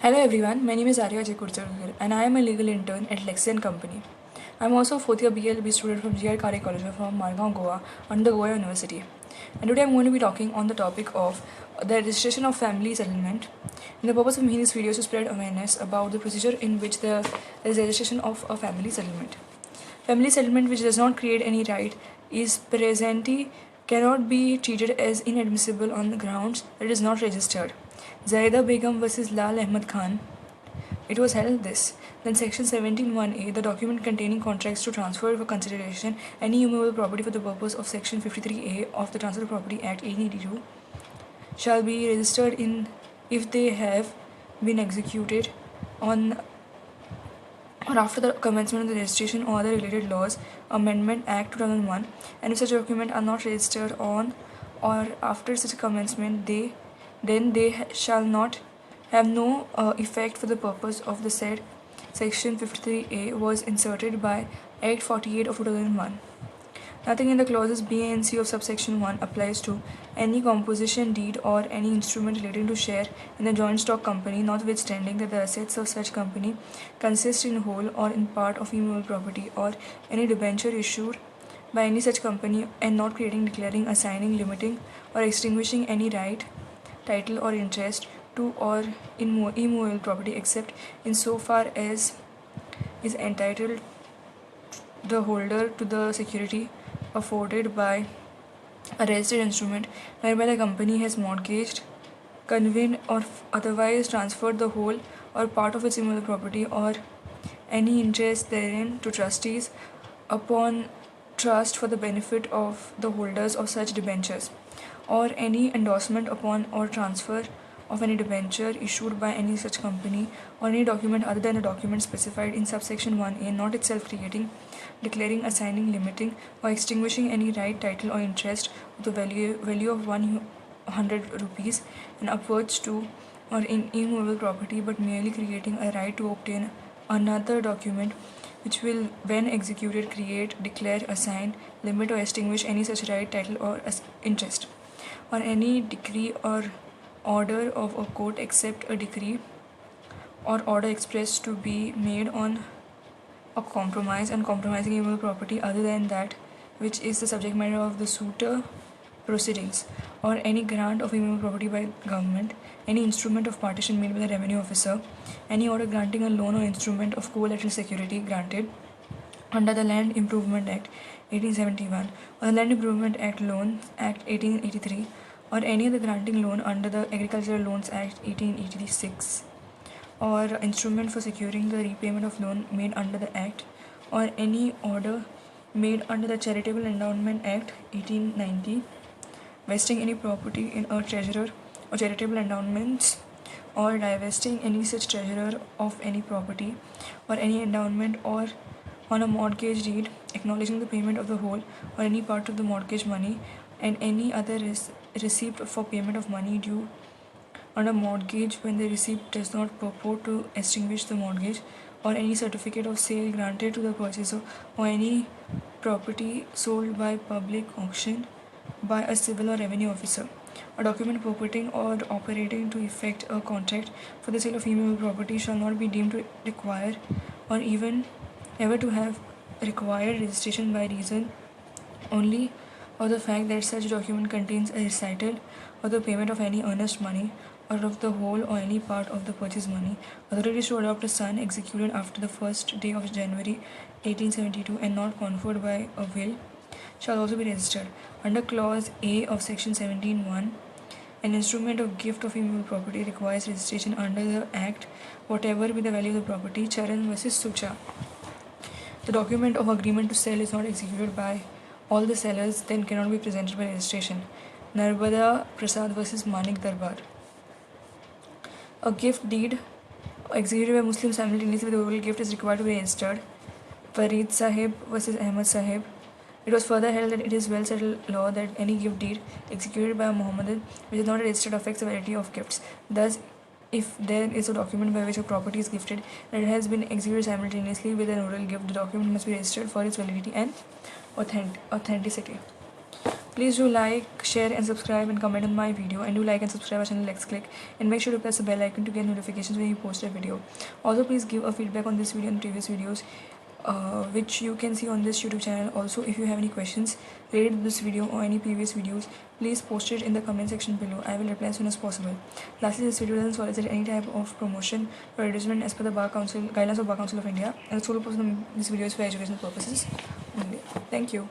Hello everyone, my name is Arya Jekurchar and I am a legal intern at Lexi & Company. I am also a fourth year BLB student from GR Kare College from Margao, Goa under Goa University. And today I am going to be talking on the topic of the registration of family settlement. And the purpose of making this video is to spread awareness about the procedure in which there is registration of a family settlement. Family settlement which does not create any right is presently cannot be treated as inadmissible on the grounds that it is not registered. Zaida Begum versus Lal Ahmad Khan. It was held this. Then Section 17(1)(a), the document containing contracts to transfer for consideration any immovable property for the purpose of Section 53(a) of the Transfer of Property Act 1882, shall be registered in if they have been executed on or after the commencement of the registration or other related laws, Amendment Act 2001, and if such documents are not registered on or after such commencement, they shall not have no effect for the purpose of the said Section 53(a) was inserted by Act 48 of 2001. Nothing in the clauses B and C of subsection 1 applies to any composition deed or any instrument relating to share in the joint stock company, notwithstanding that the assets of such company consist in whole or in part of immovable property, or any debenture issued by any such company, and not creating, declaring, assigning, limiting, or extinguishing any right, title, or interest to or in immovable property except in so far as is entitled the holder to the security afforded by a registered instrument whereby the company has mortgaged, conveyed, or otherwise transferred the whole or part of its immovable property or any interest therein to trustees upon trust for the benefit of the holders of such debentures, or any endorsement upon or transfer of any debenture issued by any such company, or any document other than the document specified in subsection 1(a), not itself creating, declaring, assigning, limiting, or extinguishing any right, title, or interest of the value of 100 rupees and upwards to or in immovable property, but merely creating a right to obtain another document which will, when executed, create, declare, assign, limit, or extinguish any such right, title, or interest, or any decree or order of a court except a decree or order expressed to be made on a compromise and compromising immovable property other than that which is the subject matter of the suitor proceedings, or any grant of immovable property by government, any instrument of partition made by the revenue officer, any order granting a loan or instrument of collateral security granted under the Land Improvement Act 1871 or the Land Improvement Act Loans Act 1883, or any other granting loan under the Agricultural Loans Act 1886, or instrument for securing the repayment of loan made under the Act, or any order made under the Charitable Endowment Act 1890, vesting any property in a treasurer or charitable endowments, or divesting any such treasurer of any property or any endowment, or on a mortgage deed acknowledging the payment of the whole or any part of the mortgage money, and any other receipt for payment of money due on a mortgage when the receipt does not purport to extinguish the mortgage, or any certificate of sale granted to the purchaser, or any property sold by public auction by a civil or revenue officer. A document purporting or operating to effect a contract for the sale of immovable property shall not be deemed to require or even ever to have required registration by reason only of the fact that such document contains a recital of the payment of any earnest money or of the whole or any part of the purchase money. Authorities to adopt a son executed after the 1st day of January 1872 and not conferred by a will shall also be registered. Under Clause A of Section 17(1), an instrument of gift of immovable property requires registration under the Act, whatever be the value of the property. Charan versus Sucha. The document of agreement to sell is not executed by all the sellers, then cannot be presented by registration. Narbada Prasad versus Manik Darbar. A gift deed executed by Muslim simultaneously with the oral gift is required to be registered. Farid Sahib versus Ahmad Sahib. It was further held that it is well settled law that any gift deed executed by a Mohammedan which is not registered affects the validity of gifts. Thus, if there is a document by which a property is gifted and it has been executed simultaneously with an oral gift, the document must be registered for its validity and authenticity. Please do like, share, and subscribe and comment on my video. And do like and subscribe our channel Let's Click. And make sure to press the bell icon to get notifications when you post a video. Also, please give a feedback on this video and previous videos, which you can see on this YouTube channel. Also, if you have any questions related to this video or any previous videos, please post it in the comment section below. I will reply as soon as possible. Lastly, this video doesn't solicit any type of promotion or advertisement as per the Bar Council guidelines of Bar Council of India, and the sole purpose of this video is for educational purposes only. Thank you.